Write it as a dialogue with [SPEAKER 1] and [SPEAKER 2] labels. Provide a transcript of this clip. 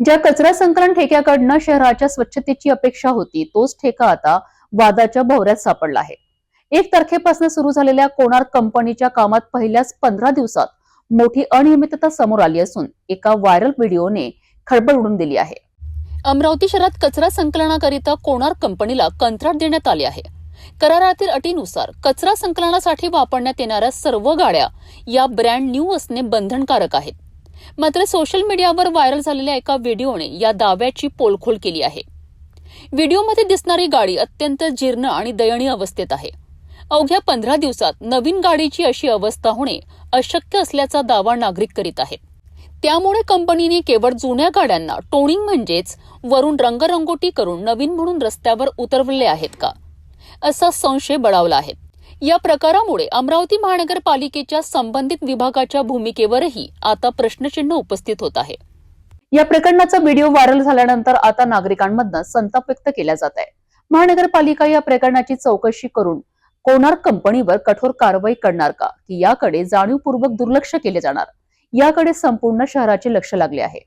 [SPEAKER 1] ज्या कचरा संकलन ठेक्याकडनं शहराच्या स्वच्छतेची अपेक्षा होती, तोच ठेका आता वादाच्या भोवऱ्यात सापडला आहे. 1 तारखेपासून सुरू झालेल्या कोणार्क कंपनीच्या कामात पहिल्याच 15 दिवसात मोठी अनियमितता समोर आली असून एका व्हायरल व्हिडिओने खळबळ उडवून दिली आहे.
[SPEAKER 2] अमरावती शहरात कचरा संकलनाकरिता कोणार्क कंपनीला कंत्राट देण्यात आले आहे. करारातील अटीनुसार कचरा संकलनासाठी वापरण्यात येणाऱ्या सर्व गाड्या या ब्रँड न्यू असणे बंधनकारक आहेत. मात्र सोशल मीडियावर व्हायरल झालेल्या एका व्हिडिओने या दाव्याची पोलखोल केली आहे. व्हिडिओमध्ये दिसणारी गाडी अत्यंत जीर्ण आणि दयनीय अवस्थेत आहे. अवघ्या 15 दिवसात नवीन गाडीची अशी अवस्था होणे अशक्य असल्याचा दावा नागरिक करीत आहेत. त्यामुळे कंपनीने केवळ जुन्या गाड्यांना टोनिंग म्हणजेच वरून रंगरंगोटी करून नवीन म्हणून रस्त्यावर उतरवले आहेत का, असा संशय बळावला आहे. या प्रकारामुळे अमरावती महानगरपालिकेच्या संबंधित विभागाच्या भूमिकेवरही आता प्रश्नचिन्ह उपस्थित होत आहे.
[SPEAKER 1] या प्रकरणाचा व्हिडिओ व्हायरल झाल्यानंतर आता नागरिकांमधून संताप व्यक्त केला जात आहे. महानगरपालिका या प्रकरणाची चौकशी करून कोणार्क कंपनीवर कठोर कारवाई करणार का, की याकडे जाणीवपूर्वक दुर्लक्ष केले जाणार, याकडे संपूर्ण शहराचे लक्ष लागले आहे.